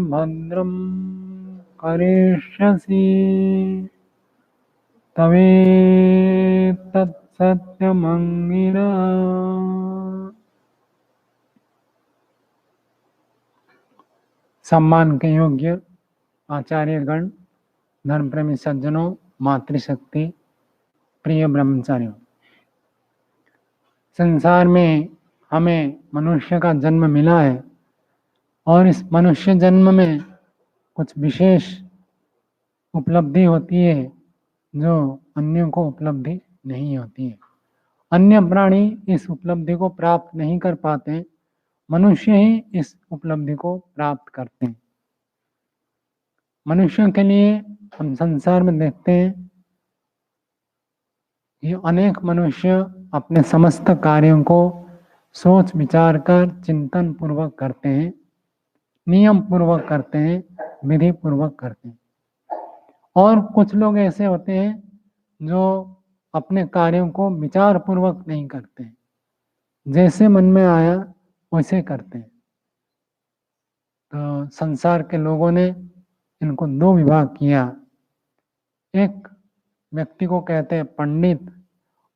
भद्रं करिष्यसि तवेत्तत्सत्यमङ्गिरा। सम्मान के योग्य आचार्यगण, धर्मप्रेमी सज्जनों, मातृशक्ति, प्रिय ब्रह्मचारियों, संसार में हमें मनुष्य का जन्म मिला है और इस मनुष्य जन्म में कुछ विशेष उपलब्धि होती है जो अन्यों को उपलब्धि नहीं होती है। अन्य प्राणी इस उपलब्धि को प्राप्त नहीं कर पाते, मनुष्य ही इस उपलब्धि को प्राप्त करते हैं। मनुष्यों के लिए हम संसार में देखते हैं कि अनेक मनुष्य अपने समस्त कार्यों को सोच विचार कर चिंतन पूर्वक करते हैं, नियम पूर्वक करते हैं, विधि पूर्वक करते हैं। और कुछ लोग ऐसे होते हैं जो अपने कार्यों को विचार पूर्वक नहीं करते हैं, जैसे मन में आया वैसे करते हैं। तो संसार के लोगों ने इनको दो विभाग किया। एक व्यक्ति को कहते हैं पंडित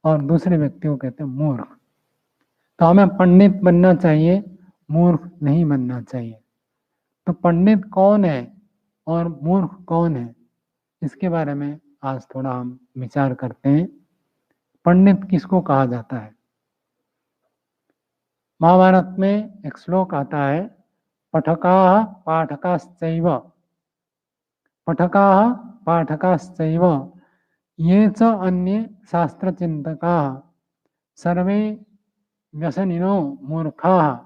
और दूसरे व्यक्ति को कहते हैं मूर्ख। तो हमें पंडित बनना चाहिए, मूर्ख नहीं बनना चाहिए। तो पंडित कौन है और मूर्ख कौन है, इसके बारे में आज थोड़ा हम विचार करते हैं। पंडित किसको कहा जाता है? महाभारत में एक श्लोक आता है, पठकाः पाठकाश्चैव, पठकाः पाठकाश्चैव ये च अन्ये शास्त्रचिन्तकाः सर्वे व्यसनिनो मूर्खाः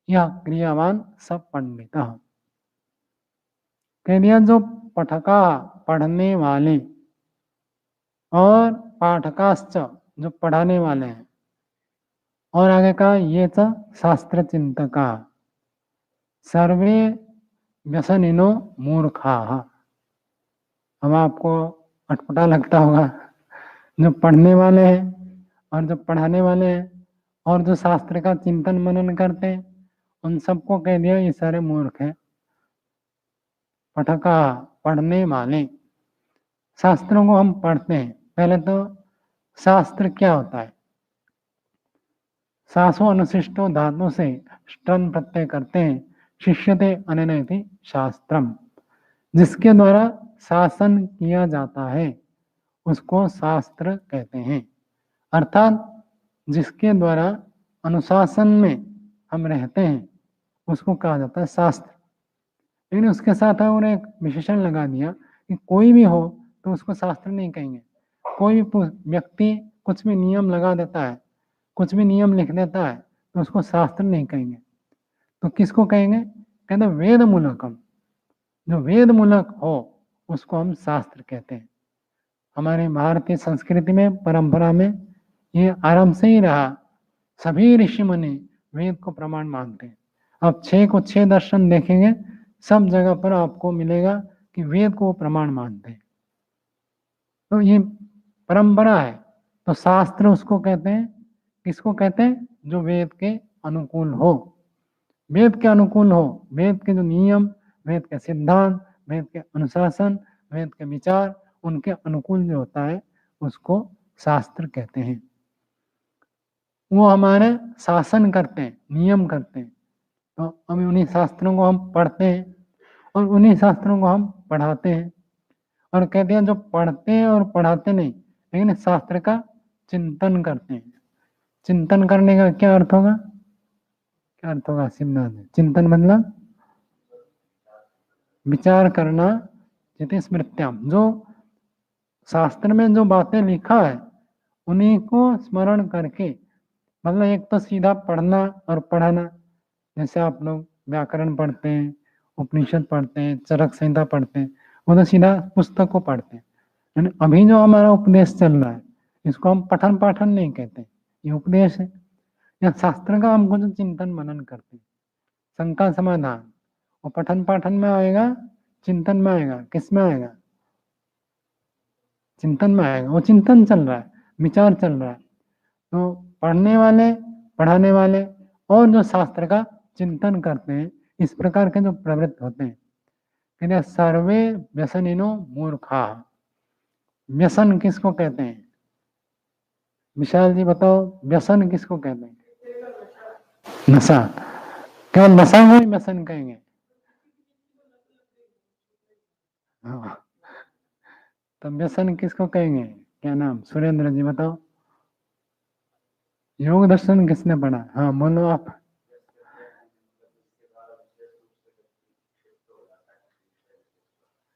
यह क्रियावान स पंडितः। कह दिया जो पठका पढ़ने वाले और पाठकाश्च जो पढ़ाने वाले हैं, और आगे कहा ये च शास्त्र चिंतका सर्वे व्यसनिनो मूर्खाः। अब आपको अटपटा लगता होगा, जो पढ़ने वाले हैं और जो पढ़ाने वाले हैं और जो शास्त्र का चिंतन मनन करते हैं, उन सबको कह दिया ये सारे मूर्ख हैं। पठका पढ़ने वाले, शास्त्रों को हम पढ़ते हैं। पहले तो शास्त्र क्या होता है? शासो अनुशिष्टो धातु से स्टन प्रत्यय करते हैं, शिष्यते अननयति शास्त्रम। जिसके द्वारा शासन किया जाता है उसको शास्त्र कहते हैं। अर्थात जिसके द्वारा अनुशासन में हम रहते हैं उसको कहा जाता है शास्त्र। लेकिन उसके साथ और एक विशेषण लगा दिया कि कोई भी हो तो उसको शास्त्र नहीं कहेंगे। कोई भी व्यक्ति कुछ भी नियम लगा देता है, कुछ भी नियम लिख देता है, तो उसको शास्त्र नहीं कहेंगे। तो किसको कहेंगे? कहते वेद मूलकम। जो वेद मूलक हो उसको हम शास्त्र कहते हैं। हमारे भारतीय संस्कृति में, परंपरा में ये आरंभ से ही रहा। सभी ऋषि मुनि वेद को प्रमाण मानते हैं। आप 6 को 6 दर्शन देखेंगे, सब जगह पर आपको मिलेगा कि वेद को प्रमाण मानते हैं। तो ये परंपरा है। तो शास्त्र उसको कहते हैं। किसको कहते हैं? जो वेद के अनुकूल हो, वेद के अनुकूल हो, वेद के जो नियम, वेद के सिद्धांत, वेद के अनुशासन, वेद के विचार, उनके अनुकूल जो होता है उसको शास्त्र कहते हैं। वो हमारे शासन करते हैं, नियम करते हैं। तो हम उन्हीं शास्त्रों को हम पढ़ते हैं और उन्हीं शास्त्रों को हम पढ़ाते हैं। और कहते हैं जो पढ़ते हैं और पढ़ाते नहीं, लेकिन शास्त्र का चिंतन करते हैं। चिंतन करने का क्या अर्थ होगा? क्या अर्थ होगा सिद्धांत? चिंतन मतलब विचार करना। जिति स्मृत्याम, जो शास्त्र में जो बातें लिखा है उन्हीं को स्मरण करके, मतलब एक तो सीधा पढ़ना और पढ़ाना, जैसे आप लोग व्याकरण पढ़ते हैं, उपनिषद पढ़ते हैं, चरक संहिता पढ़ते हैं, वो तो सीधा पुस्तक को पढ़ते हैं। यानी अभी जो हमारा उपदेश चल रहा है इसको हम पठन पाठन नहीं कहते, ये उपदेश है। या शास्त्र का हम कुछ चिंतन मनन करते हैं, शंका समाधान, वो पठन पाठन में आएगा, चिंतन में आएगा। किस में आएगा? चिंतन में आएगा। वो चिंतन चल रहा है, विचार चल रहा है। तो पढ़ने वाले, पढ़ाने वाले और जो शास्त्र का चिंतन करते हैं, इस प्रकार के जो प्रवृत्त होते हैं, कहते हैं सर्वे व्यसनिनो मूर्खा। व्यसन किसको कहते हैं? विशाल जी बताओ, व्यसन किसको कहते हैं? नशा। केवल नशा को ही व्यसन कहेंगे? हाँ, तो व्यसन किसको कहेंगे? क्या नाम? सुरेंद्र जी बताओ। योग दर्शन किसने पढ़ा? हाँ बोलो आप।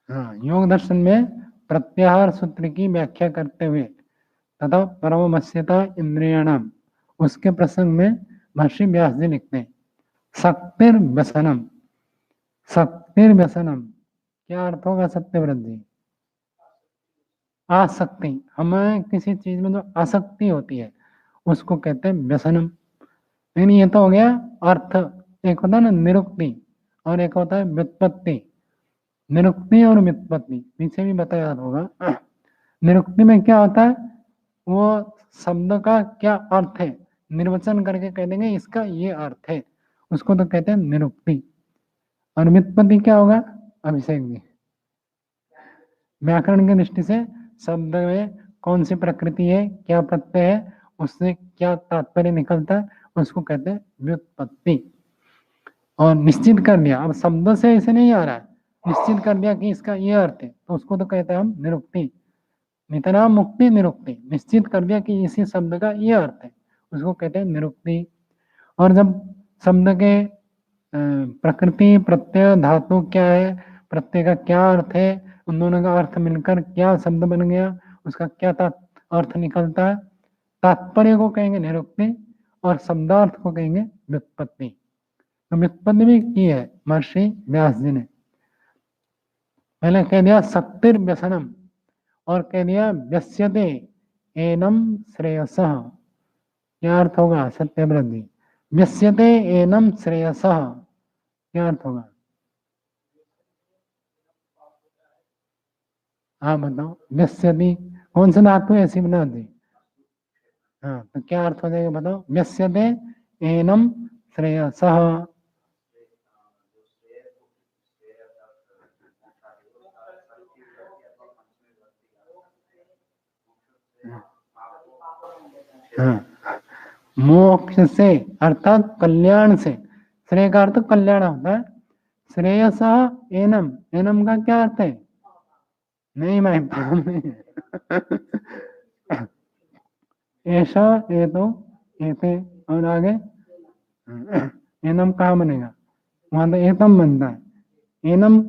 हाँ, योग दर्शन में प्रत्याहार सूत्र की व्याख्या करते हुए तथा परमवश्यता इंद्रियाणाम, उसके प्रसंग में महर्षि व्यास जी लिखते हैं शक्तिर व्यसनम। शक्तिर व्यसनम क्या अर्थ होगा सत्यव्रत जी? आसक्ति। हमें किसी चीज में जो आसक्ति होती है उसको कहते हैं व्यसनम। लेकिन ये तो हो गया अर्थ। एक होता है ना निरुक्ति, और एक होता है व्युत्पत्ति। निरुक्ति और व्युत्पत्ति पीछे भी बताया होगा। निरुक्ति में क्या होता है, वो शब्द का क्या अर्थ है निर्वचन करके कह देंगे इसका ये अर्थ है, उसको तो कहते हैं निरुक्ति। और व्युत्पत्ति क्या होगा? अभिषेक जी, व्याकरण की दृष्टि से शब्द में कौन सी प्रकृति है, क्या प्रत्यय है, उससे क्या तात्पर्य निकलता है, उसको कहते हैं व्युत्पत्ति। और निश्चित कर दिया, अब शब्द से ऐसे नहीं आ रहा है, निश्चित कर दिया कि इसका ये अर्थ है, तो उसको तो कहते हैं हम निरुक्ति। नितराम मुक्ति निरुक्ति, निश्चित कर दिया कि इसी शब्द का ये अर्थ है, उसको कहते हैं निरुक्ति। और जब शब्द के प्रकृति, प्रत्यय, धातु क्या है, प्रत्यय का क्या अर्थ है, उन दोनों का अर्थ मिलकर क्या शब्द बन गया, उसका क्या अर्थ निकलता है, तात्पर्य को कहेंगे निरुक्ति और शब्दार्थ को कहेंगे व्युत्पत्ति। तो व्युत्पत्ति भी की है महर्षि व्यास जी ने। पहले कह दिया शक्तिर व्यसनम और कह दिया व्यस्यते एनम श्रेयसः। क्या अर्थ होगा सत्यव्रत जी? व्यस्यते एनम श्रेयसः क्या अर्थ होगा? हाँ बताओ। व्यस्यति कौन सा धातु है ऐसी बना दी? हाँ, तो क्या अर्थ हो जाएगा बताओ? व्यस्यते एनम श्रेयसः। हाँ, मोक्ष से अर्थात कल्याण से। श्रेय का अर्थ कल्याण होता है। श्रेयस एनम, एनम का क्या अर्थ है? नहीं मैं ऐसा ए तो ऐसे और आगे एनम कहाँ बनेगा? वहां तो एतम बनता है। एनम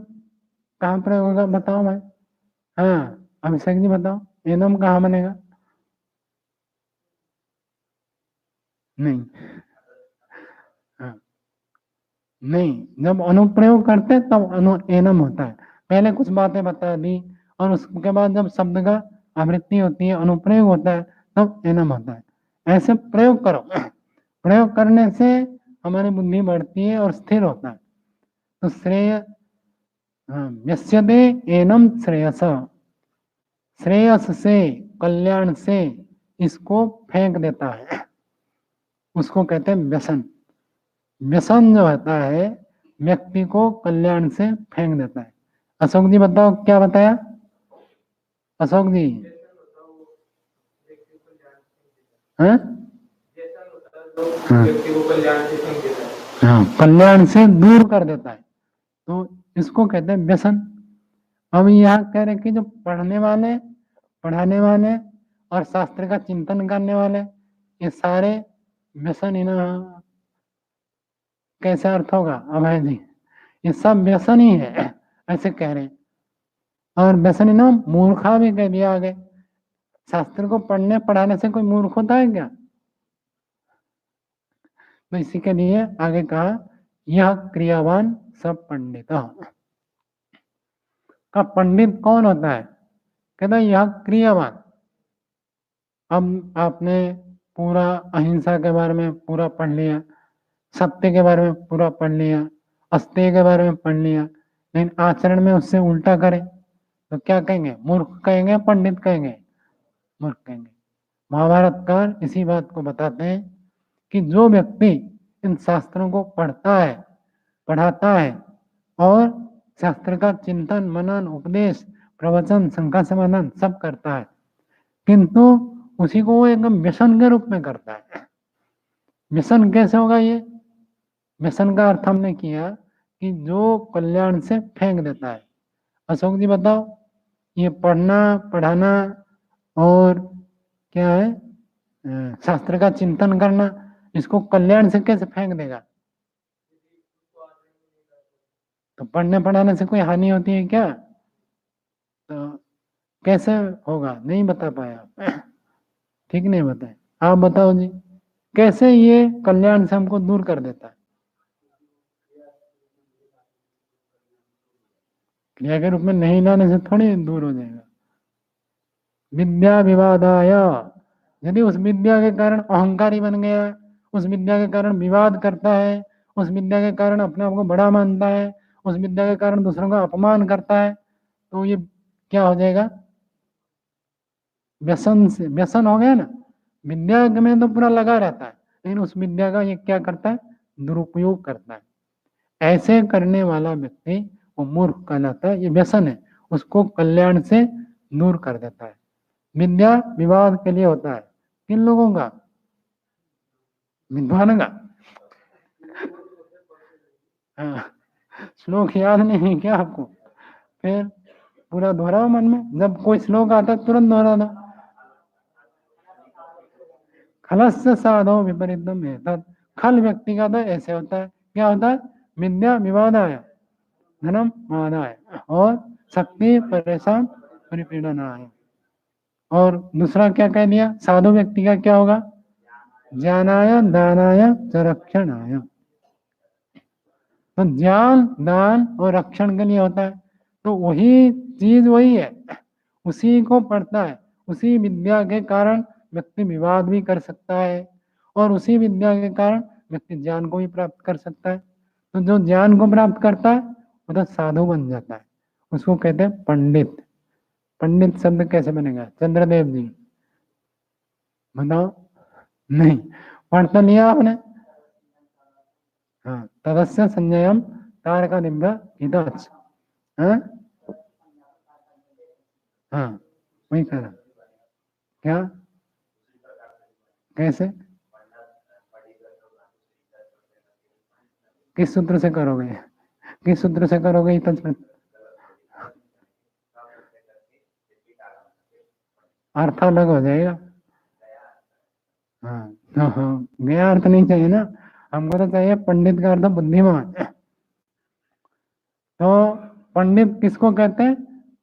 कहाँ पर होगा बताओ भाई? हाँ अभिषेक जी बताओ, एनम कहाँ बनेगा? नहीं। हाँ, नहीं, जब अनुप्रयोग करते हैं तब एनम होता है। पहले कुछ बातें बता दी और उसके बाद जब शब्द का आवृत्ति होती है, अनुप्रयोग होता है, तब एनम होता है। ऐसे प्रयोग करो, प्रयोग करने से हमारी बुद्धि बढ़ती है और स्थिर होता है। तो श्रेय, हाँ, यस्यते एनम श्रेयस, श्रेयस से, कल्याण से इसको फेंक देता है, उसको कहते हैं व्यसन। व्यसन जो होता है व्यक्ति को कल्याण से फेंक देता है। अशोक जी बताओ क्या बताया? अशोक जी हाँ? हाँ, हाँ, कल्याण से दूर कर देता है, तो इसको कहते हैं व्यसन। अब यहाँ कह रहे कि जो पढ़ने वाले, पढ़ाने वाले और शास्त्र का चिंतन करने वाले, ये सारे व्यसन ही ना। कैसा अर्थ होगा अभय जी? ये सब व्यसन ही है ऐसे कह रहे हैं। और व्यसन ही ना मूर्खा भी कह दिया आगे। शास्त्र को पढ़ने पढ़ाने से कोई मूर्ख होता है क्या? तो इसी के लिए आगे कहा यह क्रियावान सब पंडित। का पंडित कौन होता है? कहता है यह क्रियावान। अब आपने पूरा अहिंसा के बारे में पूरा पढ़ लिया, सत्य के बारे में पूरा पढ़ लिया, अस्तेय के बारे में पढ़ लिया, लेकिन आचरण में उससे उल्टा करे तो क्या कहेंगे? मूर्ख कहेंगे, पंडित कहेंगे? मूर्ख कहेंगे। महाभारतकार इसी बात को बताते हैं कि जो व्यक्ति इन शास्त्रों को पढ़ता है पढ़ाता है और शास्त्र का चिंतन मनन उपदेश प्रवचन शंका समाधान सब करता है, किंतु उसी को वो एकदम व्यसन के रूप में करता है। व्यसन कैसे होगा ये? व्यसन का अर्थ हमने किया कि जो कल्याण से फेंक देता है। अशोक जी बताओ, ये पढ़ना पढ़ाना और क्या है शास्त्र का चिंतन करना, इसको कल्याण से कैसे फेंक देगा? तो पढ़ने पढ़ाने से कोई हानि होती है क्या? तो कैसे होगा? नहीं बता पाया। ठीक नहीं बताए, आप बताओ जी, कैसे ये कल्याण से हमको दूर कर देता है? क्रिया के रूप में नहीं लाने से थोड़ी दूर हो जाएगा। विद्या विवादाय, यदि उस विद्या के कारण अहंकारी बन गया, उस विद्या के कारण विवाद करता है, उस विद्या के कारण अपने आप को बड़ा मानता है, उस विद्या के कारण दूसरों का अपमान करता है, तो ये क्या हो जाएगा? व्यसन से व्यसन हो गया ना। विद्या में तो पूरा लगा रहता है, लेकिन उस विद्या का ये क्या करता है? दुरुपयोग करता है। ऐसे करने वाला व्यक्ति वो मूर्ख कहलाता है, ये व्यसन है, उसको कल्याण से दूर कर देता है। विद्या विवाद के लिए होता है, किन लोगों का? विद्वान का। हाँ, श्लोक याद नहीं है क्या आपको? फिर पूरा दोहराओ मन में, जब कोई श्लोक आता है तुरंत दोहरा दो। खलस्य साधो विपरीतम है, खल व्यक्ति का तो ऐसे होता है, क्या होता है? विद्या विवादाय धनम मादाय और शक्ति परेशान परिपीडनाय। और दूसरा क्या कह दिया? साधु व्यक्ति का क्या होगा? ज्ञानाय दानाय च रक्षणाय। तो ज्ञान दान और रक्षण के लिए होता है, तो वही चीज वही है, उसी को पढ़ता है। उसी विद्या के कारण व्यक्ति विवाद भी कर सकता है और उसी विद्या के कारण व्यक्ति ज्ञान को भी प्राप्त कर सकता है। तो जो ज्ञान को प्राप्त करता है वो तो साधु बन जाता है, उसको कहते हैं पंडित। पंडित शब्द कैसे बनेगा? चंद्रदेव जी बताओ। नहीं, पढ़ तो लिया आपने। हाँ, तदस्य संजयम तारक दिव्य हितच। हाँ हाँ, वही कह रहा। क्या? कैसे? किस सूत्र से करोगे? किस सूत्र से करोगे हितच? अर्थ अलग हो जाएगा। हाँ तो हाँ, गया अर्थ नहीं चाहिए ना, हमको तो चाहिए पंडित का अर्थ बुद्धिमान। तो पंडित किसको कहते हैं?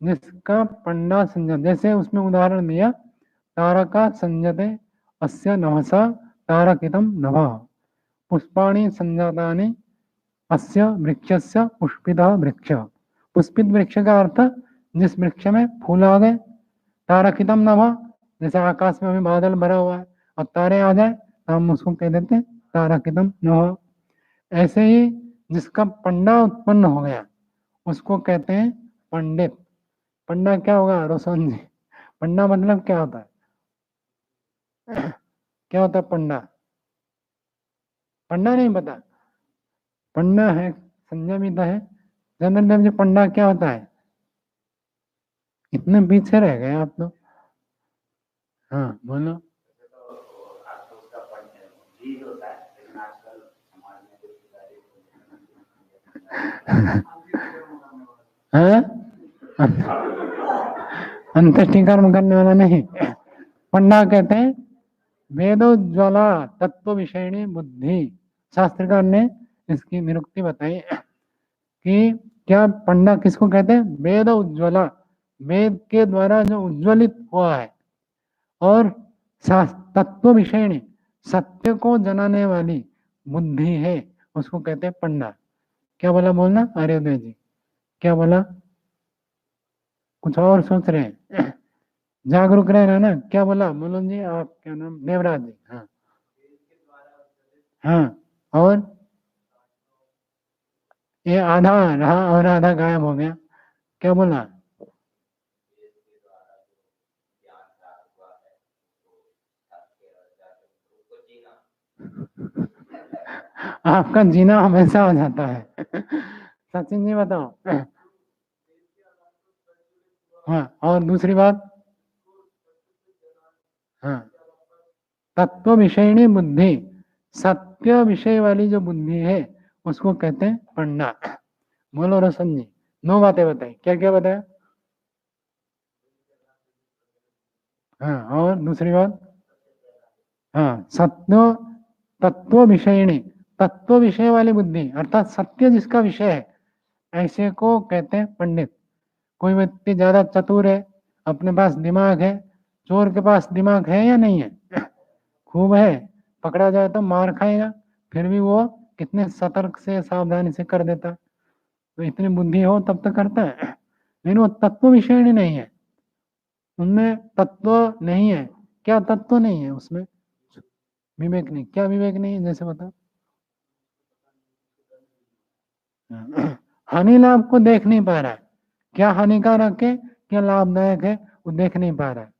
जिसका पंडा संजय, जैसे उसमें उदाहरण दिया, तारका संजते अस्य नवसा तारकितम नभः, पुष्पाणि संजातानि अस्य वृक्षस्य पुष्पितः वृक्ष। पुष्पित वृक्ष का अर्थ जिस वृक्ष में फूल आ गए। तारकितम नभः, जैसे आकाश में अभी बादल भरा हुआ है और तारे आ जाए तो हम उसको कह देते हैं तारकितम नभः। ऐसे ही जिसका पंडा उत्पन्न हो गया उसको कहते हैं पंडित। पंडा क्या होगा रोशन जी? पंडा मतलब क्या होता है? क्या होता है पंडा? पंडा नहीं पता? पंडा है, संजय मिता है। चंद्रदेव जी, पंडा क्या होता है? इतने पीछे रह गए आप तो। हाँ बोलो। हाँ, अंत्येष्टि कर्म करने वाला नहीं। पंडा कहते हैं वेदोज्वला तत्व विषयणी बुद्धि। शास्त्रकार ने इसकी निरुक्ति बताई कि क्या पंडा किसको कहते हैं? वेद उज्ज्वला, वेद के द्वारा जो उज्ज्वलित हुआ है और तत्व विषयणी सत्य को जनाने वाली बुद्धि है, उसको कहते हैं पंडा। क्या बोला? बोलना आर्योदय जी, क्या बोला? कुछ और सोच रहे हैं? जागरूक रहना ना। क्या बोला? बोलो जी, आप क्या नाम? देवराज जी। हाँ हाँ, और ये आधा रहा और आधा गायब हो गया। क्या बोला? आपका जीना हमेशा हो जाता है। सचिन जी बताओ। हाँ, और दूसरी बात। हाँ, तत्व विषयणी बुद्धि, सत्य विषय वाली जो बुद्धि है उसको कहते हैं पढ़ना। बोलो रोशन जी, 9 बातें बताई, क्या क्या बताया? हाँ, और दूसरी बात। हाँ, सत्य, तत्व विषयणी, तत्व विषय वाली बुद्धि अर्थात सत्य जिसका विषय है, ऐसे को कहते हैं पंडित। कोई व्यक्ति ज्यादा चतुर है, अपने पास दिमाग है, चोर के पास दिमाग है या नहीं है? खूब है। पकड़ा जाए तो मार खाएगा, फिर भी वो कितने सतर्क से सावधानी से कर देता है। तो इतनी बुद्धि हो तब तक करता है। लेकिन वो तत्व विषयणी नहीं है, उनमें तत्व नहीं है। क्या तत्व नहीं है उसमें? विवेक नहीं। क्या विवेक नहीं है, जैसे बता। हानि लाभ को देख नहीं पा रहा है, क्या हानिकारक है क्या लाभदायक है वो देख नहीं पा रहा है।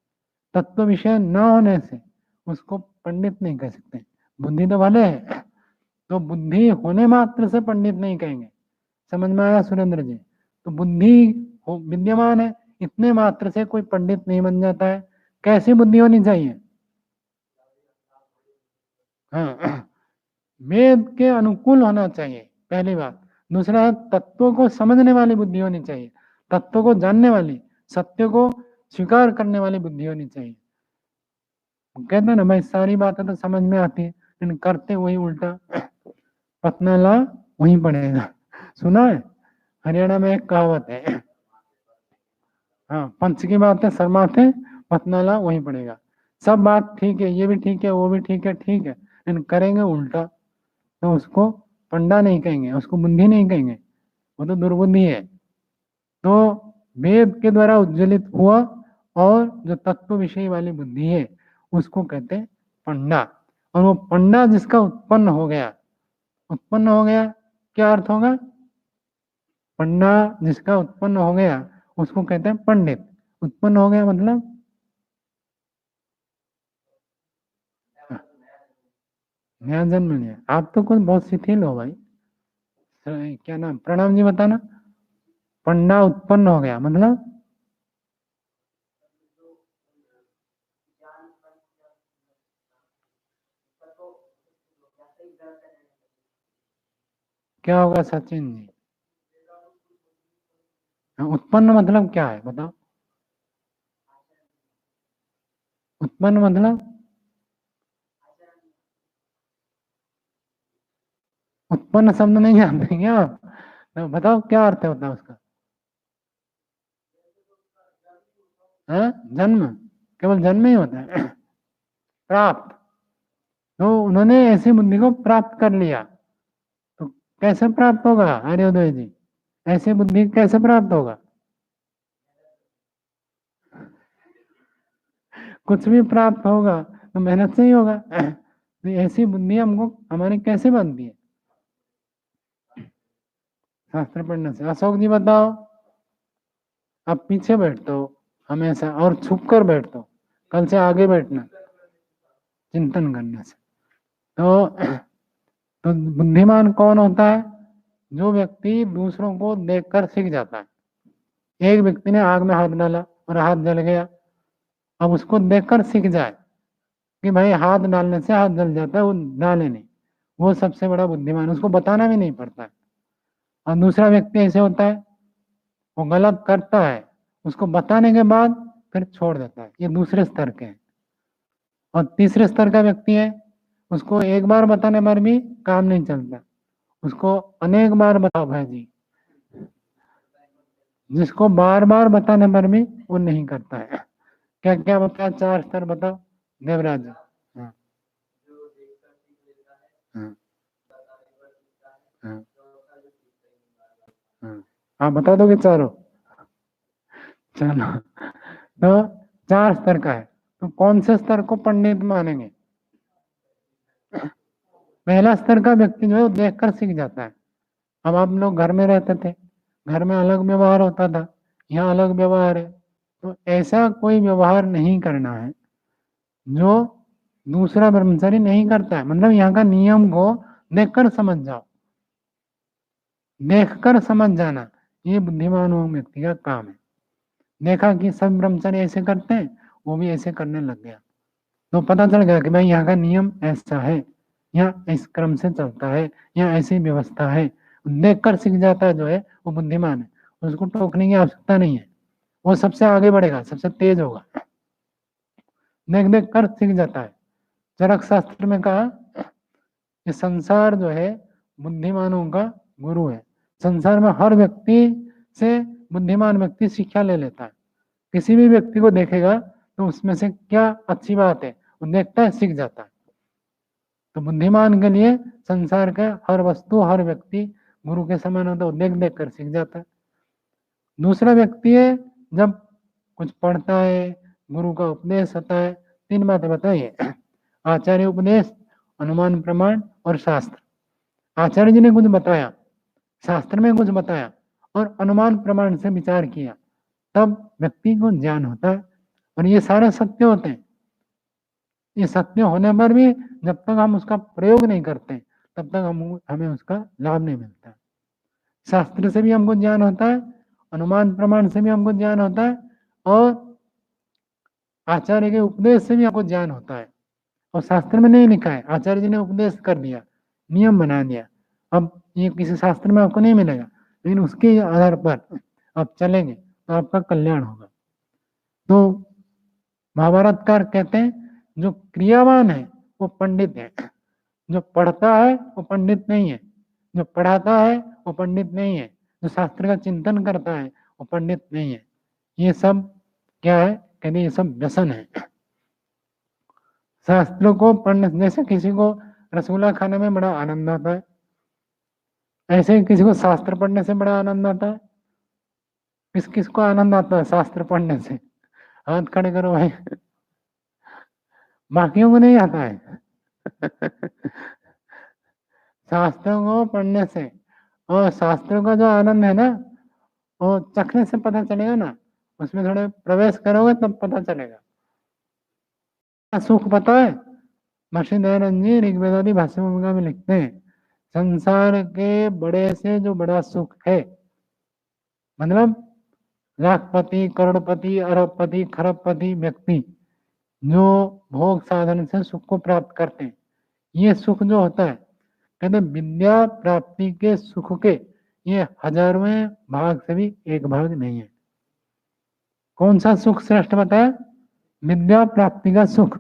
तत्व विषय न होने से उसको पंडित नहीं कह सकते। बुद्धि तो भले है, तो बुद्धि होने मात्र से पंडित नहीं कहेंगे। समझ में आया सुरेंद्र जी? तो बुद्धि विद्यमान है, इतने मात्र से कोई पंडित नहीं बन जाता है। कैसी बुद्धि होनी चाहिए? हाँ, वेद के अनुकूल होना चाहिए, पहली बात। दूसरा है तत्वों को समझने वाली बुद्धि होनी चाहिए, तत्वों को जानने वाली, सत्य को स्वीकार करने वाली बुद्धि होनी चाहिए। कहते हैं ना भाई, सारी बातें तो समझ में आती है लेकिन करते वही उल्टा। पतना ला वहीं पड़ेगा। सुना है? हरियाणा में एक कहावत है। हाँ, पंच की बात है शर्माते, पतना ला वहीं पड़ेगा। सब बात ठीक है, ये भी ठीक है, वो भी ठीक है, ठीक है, लेकिन करेंगे उल्टा तो उसको पंडा नहीं कहेंगे, उसको बुद्धि नहीं कहेंगे, वो तो दुर्बुद्धि है। तो वेद के द्वारा उज्ज्वलित हुआ और जो तत्व विषय वाली बुद्धि है उसको कहते हैं पंडा। और वो पंडा जिसका उत्पन्न हो गया, उत्पन्न हो गया, क्या अर्थ होगा? पंडा जिसका उत्पन्न हो गया उसको कहते हैं पंडित। उत्पन्न हो गया मतलब नया जन्म लिया। आप तो कुछ बहुत शिथिल हो भाई। क्या नाम, प्रणाम जी बताना। पंडा उत्पन्न हो गया मतलब क्या होगा सचिन जी? उत्पन्न मतलब क्या है बताओ? उत्पन्न मतलब, उत्पन्न शब्द नहीं जानते क्या आप? तो बताओ क्या अर्थ होता है उसका? है? जन्म? केवल जन्म ही होता है? प्राप्त। तो उन्होंने ऐसी बुद्धि को प्राप्त कर लिया, तो कैसे प्राप्त होगा आर्योदय जी? ऐसी बुद्धि कैसे प्राप्त होगा? कुछ भी प्राप्त होगा तो मेहनत से ही होगा। तो ऐसी बुद्धि हमको हमारी कैसे बनती है? शास्त्र पढ़ने से। अशोक जी बताओ। आप पीछे बैठते हो हमेशा और छुप कर बैठते हो, कल से आगे बैठना, चिंतन करने से। तो तो बुद्धिमान कौन होता है? जो व्यक्ति दूसरों को देखकर सीख जाता है। एक व्यक्ति ने आग में हाथ डाला और हाथ जल गया, अब उसको देखकर सीख जाए कि भाई हाथ डालने से हाथ जल जाता है, वो डाले नहीं। वो सबसे बड़ा बुद्धिमान, उसको बताना भी नहीं पड़ता है। और दूसरा व्यक्ति ऐसे होता है, वो गलत करता है, उसको बताने के बाद फिर छोड़ देता है। ये दूसरे स्तर के हैं। और तीसरे स्तर का व्यक्ति है, उसको एक बार बताने पर भी काम नहीं चलता, उसको अनेक बार बताओ भाई जी। जिसको बार बार बताने पर भी वो नहीं करता है। क्या क्या बताया? 4 स्तर बताओ देवराज जी। हाँ, हाँ, हाँ, हाँ। आप बता दोगे चारों? चलो, तो 4 स्तर का है। तो कौन से स्तर को पंडित मानेंगे? पहला स्तर का व्यक्ति जो है वो देखकर सीख जाता है। अब आप लोग घर में रहते थे, घर में अलग व्यवहार होता था, यहाँ अलग व्यवहार है। तो ऐसा कोई व्यवहार नहीं करना है जो दूसरा ब्रह्मचारी नहीं करता है। मतलब यहाँ का नियम को देखकर समझ जाओ, देखकर समझ जाना, ये बुद्धिमान व्यक्ति का काम है। देखा कि सब ब्रह्मचारी ऐसे करते हैं, वो भी ऐसे करने लग गया, तो पता चल गया कि भाई यहाँ का नियम ऐसा है, यहाँ इस क्रम से चलता है, यहाँ ऐसी व्यवस्था है। देखकर सीख जाता है जो है वो बुद्धिमान है, उसको टोकने की आवश्यकता नहीं है, वो सबसे आगे बढ़ेगा, सबसे तेज होगा, देख देख कर सीख जाता है। चरक शास्त्र में कहा कि संसार जो है बुद्धिमानों का गुरु है। संसार में हर व्यक्ति से बुद्धिमान व्यक्ति शिक्षा ले लेता है। किसी भी व्यक्ति को देखेगा तो उसमें से क्या अच्छी बात है वो देखता है, सीख जाता है। तो बुद्धिमान के लिए संसार का हर वस्तु, हर व्यक्ति गुरु के समान होता है, वो देख देख कर सीख जाता है। दूसरा व्यक्ति है जब कुछ पढ़ता है, गुरु का उपदेश होता है, 3 बातें बताइए, आचार्य उपदेश, अनुमान प्रमाण और शास्त्र। आचार्य जी ने कुछ बताया, शास्त्र में कुछ बताया और अनुमान प्रमाण से विचार किया, तब व्यक्ति को ज्ञान होता है। और ये सारे सत्य होते हैं। ये सत्य होने पर भी जब तक हम उसका प्रयोग नहीं करते तब तक हमें उसका लाभ नहीं मिलता। शास्त्र से भी हमको ज्ञान होता है, अनुमान प्रमाण से भी हमको ज्ञान होता है, और आचार्य के उपदेश से भी हमको ज्ञान होता है। और शास्त्र में नहीं लिखा है, आचार्य जी ने उपदेश कर दिया, नियम बना दिया, अब ये किसी शास्त्र में आपको नहीं मिलेगा, लेकिन उसके आधार पर आप चलेंगे तो आपका कल्याण होगा। तो महाभारतकार कहते हैं जो क्रियावान है वो पंडित है, जो पढ़ता है वो पंडित नहीं है, जो पढ़ाता है वो पंडित नहीं है, जो शास्त्र का चिंतन करता है वो पंडित नहीं है। ये सब क्या है, कहते ये सब व्यसन है। शास्त्रों को पढ़ने, जैसे किसी को रसगुल्ला खाने में बड़ा आनंद आता है, ऐसे ही किसी को शास्त्र पढ़ने से बड़ा आनंद आता है। किस किस को आनंद आता है शास्त्र पढ़ने से? हाथ खड़े करो भाई। बाकियों को नहीं आता है। शास्त्रों को पढ़ने से, और शास्त्रों का जो आनंद है ना वो चखने से पता चलेगा ना, उसमें थोड़े प्रवेश करोगे तब पता चलेगा। सुख पता है, महर्षि दयानंद जी ऋग्वेदादि भाष्य भूमिका में लिखते हैं, संसार के बड़े से जो बड़ा सुख है, मतलब लाखपति, करोड़पति, अरबपति, खरबपति व्यक्ति जो भोग साधन से सुख को प्राप्त करते हैं, ये सुख जो होता है, कहते विद्या प्राप्ति के सुख के ये हजारवें भाग से भी एक भाग नहीं है। कौन सा सुख श्रेष्ठ बताया? विद्या प्राप्ति का सुख,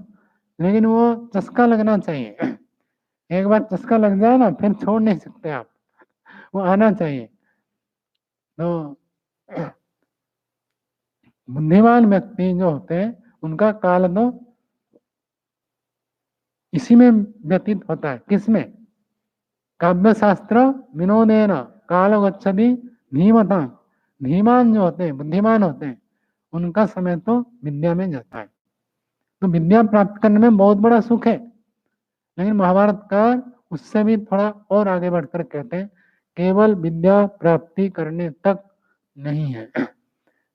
लेकिन वो चस्का लगना चाहिए। एक बार चस्का लग जाए ना फिर छोड़ नहीं सकते आप, वो आना चाहिए। तो बुद्धिमान व्यक्ति जो होते हैं उनका काल तो इसी में व्यतीत होता है। किसमें? काव्य शास्त्र विनोदेन काल गच्छति धीमता। धीमान जो होते हैं, बुद्धिमान होते हैं, उनका समय तो विद्या में जाता है। तो विद्या प्राप्त करने में बहुत बड़ा सुख है, लेकिन महाभारतकार उससे भी थोड़ा और आगे बढ़कर कहते हैं केवल विद्या प्राप्ति करने तक नहीं है।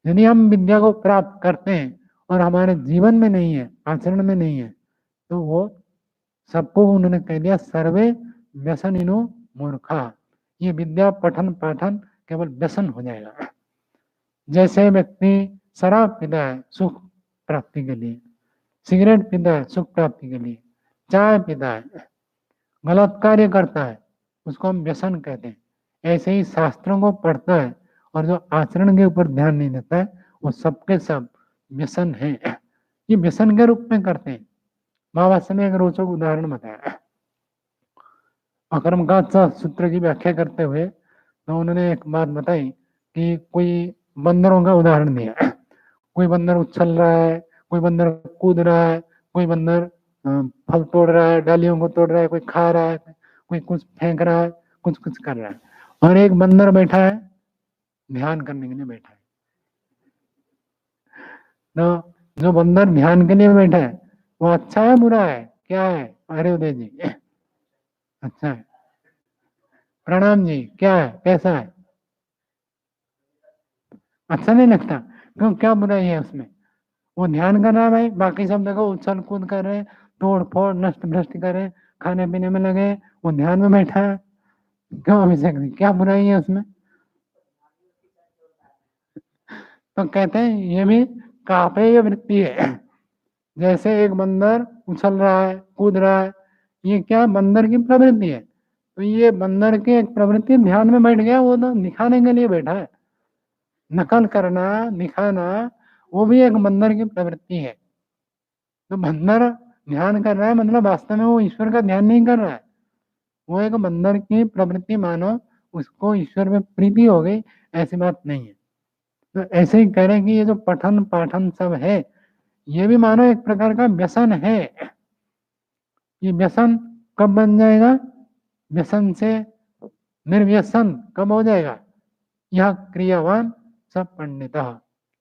यदि हम विद्या को प्राप्त करते हैं और हमारे जीवन में नहीं है, आचरण में नहीं है, तो वो सबको उन्होंने कह दिया सर्वे व्यसनिनो मूर्खा। ये विद्या पठन पाठन केवल व्यसन हो जाएगा। जैसे व्यक्ति शराब पीता है सुख प्राप्ति के लिए, सिगरेट पीता है सुख प्राप्ति के लिए, चाय पीता है, गलत कार्य करता है, उसको हम व्यसन कहते हैं। ऐसे ही शास्त्रों को पढ़ता है और जो आचरण के ऊपर ध्यान नहीं देता है वो सबके सब व्यसन है। ये व्यसन के रूप में करते हैं। महाभाष्य ने एक रोचक उदाहरण बताया। अकर्मकांड सूत्र की व्याख्या करते हुए तो उन्होंने एक बात बताई कि कोई बंदरों का उदाहरण दिया। कोई बंदर उछल रहा है, कोई बंदर कूद रहा है, कोई बंदर फल तोड़ रहा है, डालियों को तोड़ रहा है, कोई खा रहा है, कोई कुछ फेंक रहा है, कुछ कुछ कर रहा है, और एक बंदर बैठा है ध्यान करने के लिए बैठा है। तो जो बंदर ध्यान के लिए बैठा है वो अच्छा है बुरा है, क्या है? अरे उदय जी अच्छा है। प्रणाम जी, क्या है, कैसा है? अच्छा नहीं लगता? क्यों, क्या बुराई है उसमें? वो ध्यान कर रहा है भाई, बाकी सब देखो उछल कूद कर रहे हैं, तोड़ फोड़ नष्ट भ्रष्ट कर रहे हैं, खाने पीने में लगे, वो ध्यान में बैठा है, क्यों अभिषेक जी, क्या बुराई है उसमें? तो कहते हैं ये भी कापेय वृत्ति है। जैसे एक बंदर उछल रहा है, कूद रहा है, ये क्या बंदर की प्रवृत्ति है। तो ये बंदर की एक प्रवृत्ति ध्यान में बैठ गया, वो तो दिखाने के लिए बैठा है, नकल करना, दिखाना, वो भी एक बंदर की प्रवृत्ति है। तो बंदर ध्यान कर रहा है, मतलब वास्तव में वो ईश्वर का ध्यान नहीं कर रहा है, वो एक बंदर की प्रवृत्ति मानो, उसको ईश्वर में प्रीति हो गई, ऐसी बात नहीं है। तो ऐसे ही कह रहे हैं कि ये जो पठन पाठन सब है, ये भी मानो एक प्रकार का व्यसन है। ये व्यसन कब बन जाएगा? व्यसन से निर्व्यसन कब हो जाएगा? यह क्रियावान सब पंडित।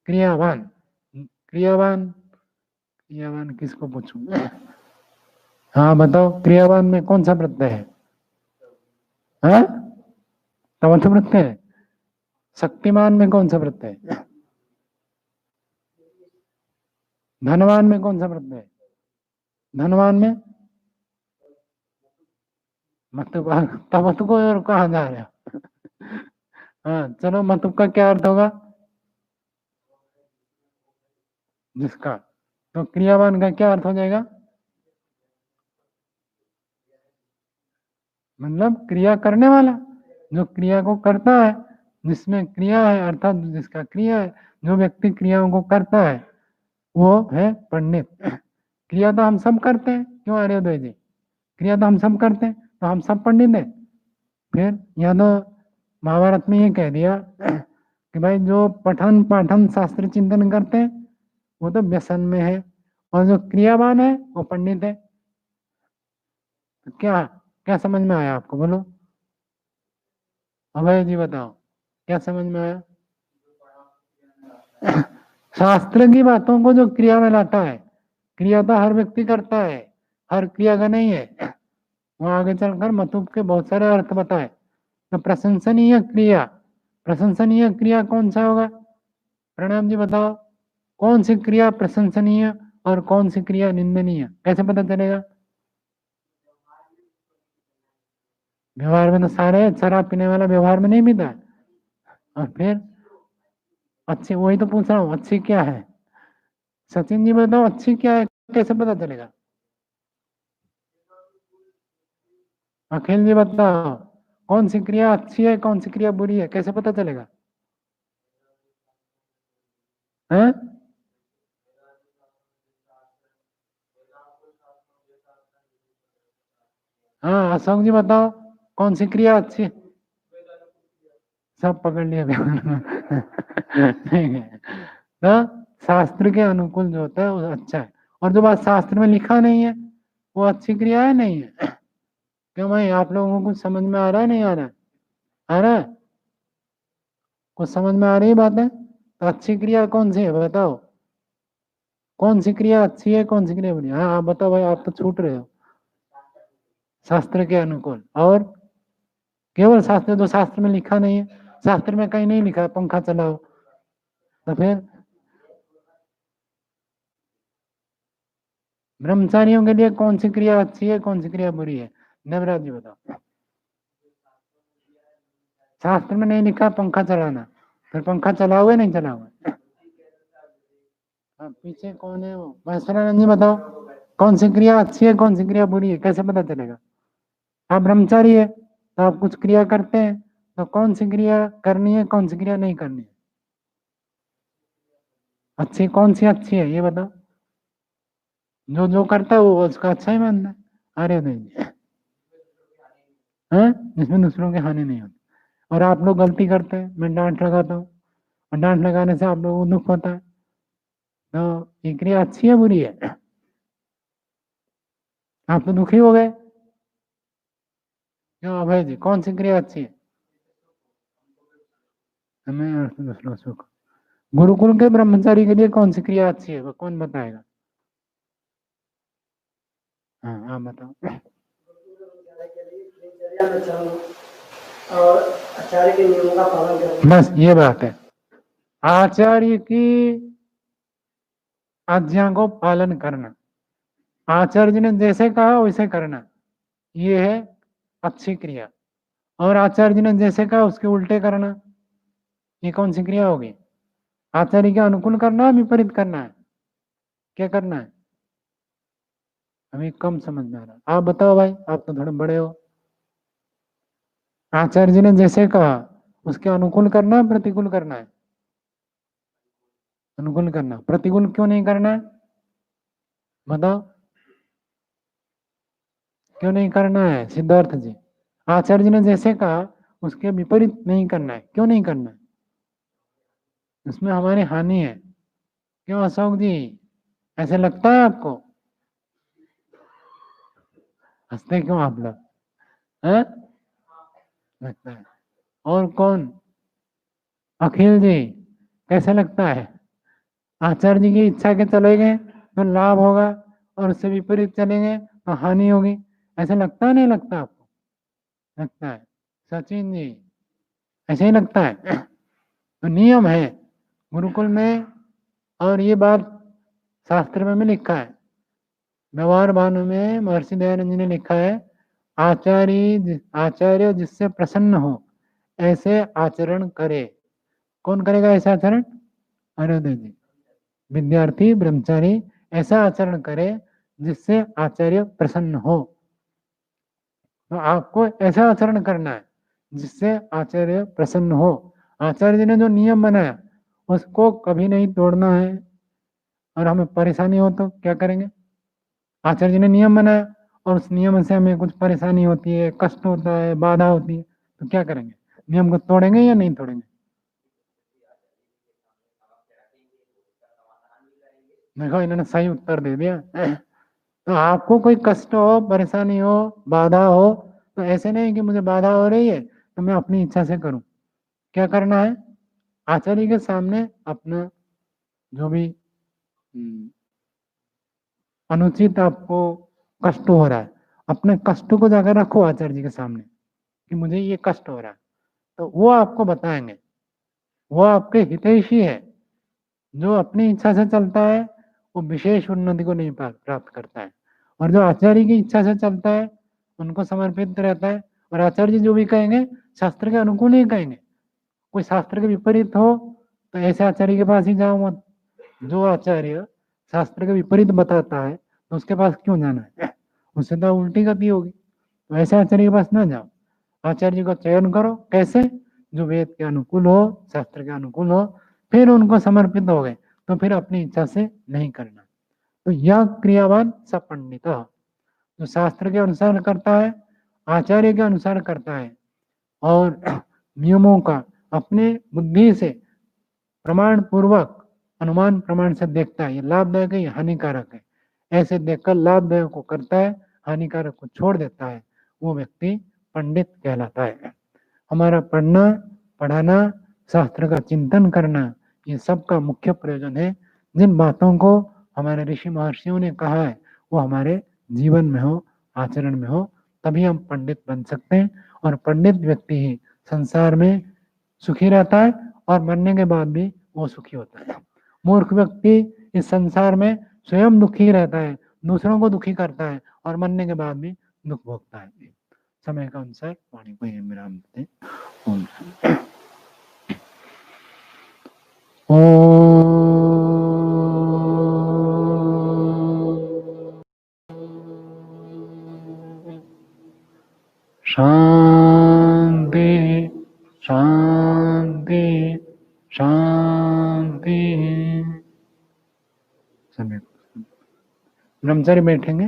क्रियावान, क्रियावान, क्रियावान किसको पूछूं? हाँ बताओ, क्रियावान में कौन सा प्रत्यय है? हाँ, तमथ प्रत्यय है। शक्तिमान में कौन सा प्रत्यय है? धनवान में कौन सा प्रत्यय है? धनवान में मत, तमथ को और कहा जा रहे हो? हाँ चलो, मतुब का क्या अर्थ होगा? जिसका। तो क्रियावान का क्या अर्थ हो जाएगा? मतलब क्रिया करने वाला, जो क्रिया को करता है, जिसमें क्रिया है, अर्थात जिसका क्रिया है, जो व्यक्ति क्रियाओं को करता है, वो है पंडित। क्रिया तो हम सब करते हैं, क्यों आर्योदय जी? क्रिया तो हम सब करते हैं, तो हम सब पंडित हैं। फिर यह तो महाभारत में ये कह दिया कि भाई जो पठन पाठन शास्त्र चिंतन करते हैं वो तो व्यसन में है, और जो क्रियावान है वो पंडित है। तो क्या क्या समझ में आया आपको, बोलो? अभय जी बताओ, क्या समझ में आया? शास्त्र की बातों को जो क्रिया में लाता है, क्रिया तो हर व्यक्ति करता है, हर क्रिया का नहीं है। वहां आगे चलकर मतुब के बहुत सारे अर्थ बताए। तो प्रशंसनीय क्रिया, प्रशंसनीय क्रिया कौन सा होगा? प्रणाम जी बताओ, कौन सी क्रिया प्रशंसनीय और कौन सी क्रिया निंदनीय, कैसे पता चलेगा? व्यवहार में तो सारे, शराब पीने वाला व्यवहार में नहीं पीता। और फिर अच्छी, वही तो पूछ रहा हूँ, अच्छी क्या है? सचिन जी बताओ, अच्छी क्या है, कैसे पता चलेगा? अखिल जी बताओ, कौन सी क्रिया अच्छी है, कौन सी क्रिया बुरी है, कैसे पता चलेगा? हैं? हाँ अशोक जी बताओ, कौन सी क्रिया अच्छी है? सब पकड़ लिया। ठीक है। तो शास्त्र के अनुकूल जो होता है वो अच्छा है, और जो बात शास्त्र में लिखा नहीं है वो अच्छी क्रिया है, नहीं है? क्यों भाई, आप लोगों को कुछ समझ में आ रहा है, नहीं आ रहा है? आ रहा है? कुछ समझ में आ रही बात है? तो अच्छी क्रिया कौन सी है बताओ, कौन सी क्रिया अच्छी है, कौन सी क्रिया बुरी है? हाँ आप बताओ भाई, आप तो छूट रहे हो। शास्त्र के अनुकूल, और केवल शास्त्र, जो शास्त्र में लिखा नहीं है, शास्त्र में कहीं नहीं लिखा पंखा चलाओ, तो फिर ब्रह्मचारियों के लिए कौन सी क्रिया अच्छी है, कौन सी क्रिया बुरी है? नवराज जी बताओ। शास्त्र में नहीं लिखा पंखा चलाना, फिर पंखा चलाओगे नहीं चलाओगे? हाँ पीछे कौन है वो, महेश्वरानंद जी बताओ, कौन सी क्रिया अच्छी है, कौन सी क्रिया बुरी है, कैसे पता चलेगा? आप ब्रह्मचारी है तो आप कुछ क्रिया करते हैं, तो कौन सी क्रिया करनी है, कौन सी क्रिया नहीं करनी है? अच्छी कौन सी अच्छी है ये बताओ? जो जो करता है वो उसका अच्छा ही मानना है। अरे नहीं है, जिसमें दूसरों की हानि नहीं होती। और आप लोग गलती करते हैं, मैं डांट लगाता हूँ, और डांट लगाने से आप लोगों को दुख होता है, तो ये क्रिया अच्छी है बुरी है? आप तो दुखी हो गए। क्यों अभय जी, कौन सी क्रिया अच्छी है? हमें अर्थ दूसरों सुख। गुरुकुल के ब्रह्मचारी के लिए कौन सी क्रिया अच्छी है, वो कौन बताएगा? हाँ आप बताओ। और आचार्य के नियमों का पालन करना, बस ये बात है। आचार्य की आज्ञा को पालन करना, आचार्य ने जैसे कहा वैसे करना, ये है अच्छी क्रिया। और आचार्य जी ने जैसे कहा उसके उल्टे करना, ये कौन सी क्रिया होगी? आचार्य के अनुकूल करना है, विपरीत करना है, क्या करना है? हमें कम समझ में आ रहा, आप बताओ भाई, आप तो थोड़े बड़े हो। आचार्य जी ने जैसे कहा उसके अनुकूल करना है, प्रतिकूल करना है? अनुकूल करना। प्रतिकूल क्यों नहीं करना है, बताओ, क्यों नहीं करना है सिद्धार्थ जी? आचार्य जी ने जैसे कहा उसके विपरीत नहीं करना है, क्यों नहीं करना है? उसमें हमारी हानि है। क्यों अशोक जी, ऐसे लगता है आपको? हंसते क्यों आप लोग, हैं? लगता है। और कौन? अखिल जी, कैसे लगता है? आचार्य जी की इच्छा के चले गए तो लाभ होगा, और उससे विपरीत चलेंगे तो हानि होगी। ऐसे लगता है, नहीं लगता आपको? लगता है। सचिन जी, ऐसे ही लगता है। तो नियम है गुरुकुल में, और ये बात शास्त्र में भी लिखा है। व्यवहार भानु में महर्षि दयानंद जी ने लिखा है, आचार्य जिससे प्रसन्न हो ऐसे आचरण करे। कौन करेगा ऐसा आचरण? अरे जी, विद्यार्थी ब्रह्मचारी ऐसा आचरण करे जिससे आचार्य प्रसन्न हो। तो आपको ऐसा आचरण करना है जिससे आचार्य प्रसन्न हो। आचार्य जी ने जो नियम बनाया उसको कभी नहीं तोड़ना है। और हमें परेशानी हो तो क्या करेंगे? आचार्य जी ने नियम बनाया और उस नियम से हमें कुछ परेशानी होती है, कष्ट होता है, बाधा होती है, तो क्या करेंगे? नियम को तोड़ेंगे या नहीं तोड़ेंगे? देखो, इन्होंने सही उत्तर दे दिया। तो आपको कोई कष्ट हो, परेशानी हो, बाधा हो, तो ऐसे नहीं कि मुझे बाधा हो रही है तो मैं अपनी इच्छा से करूं। क्या करना है? आचार्य के सामने अपना जो भी अनुचित आपको कष्ट हो रहा है, अपने कष्ट को जाकर रखो आचार्य जी के सामने कि मुझे ये कष्ट हो रहा है, तो वो आपको बताएंगे। वो आपके हितैषी है। जो अपनी इच्छा से चलता है वो विशेष उन्नति को नहीं प्राप्त करता है, और जो आचार्य की इच्छा से चलता है उनको समर्पित रहता है। और आचार्य जी जो भी कहेंगे शास्त्र के अनुकूल ही कहेंगे। कोई शास्त्र के विपरीत हो तो ऐसे आचार्य के पास ही जाओ मत। जो आचार्य शास्त्र के विपरीत बताता है तो उसके पास क्यों जाना है? उससे तो उल्टी गति होगी। तो ऐसे आचार्य के पास ना जाओ। आचार्य जी का चयन करो, कैसे? जो वेद के अनुकूल हो, शास्त्र के अनुकूल हो, फिर उनको समर्पित हो गए तो फिर अपनी इच्छा से नहीं करना। तो यह क्रियावान सपंडित, जो शास्त्र के अनुसार करता है, आचार्य के अनुसार करता है, और नियमों का अपने बुद्धि से प्रमाण पूर्वक अनुमान प्रमाण से देखता है, ये लाभदायक है, ये हानिकारक है, ऐसे देखकर लाभदायक को करता है, हानिकारक को छोड़ देता है, वो व्यक्ति पंडित कहलाता है। हमारा पढ़ना, पढ़ाना, शास्त्र का चिंतन करना, ये सब का मुख्य प्रयोजन है। जिन बातों को हमारे ऋषि महर्षियों ने कहा है वो हमारे जीवन में हो, आचरण में हो, तभी हम पंडित बन सकते हैं। और पंडित व्यक्ति ही संसार में सुखी रहता है, और मरने के बाद भी वो सुखी होता है। मूर्ख व्यक्ति इस संसार में स्वयं दुखी रहता है, दूसरों को दुखी करता है, और मरने के बाद भी दुख भोगता है। समय का अनुसार वाणी को यहीं विराम देते हैं। शांति शांति शांति। समय ब्रह्मचारी बैठेंगे।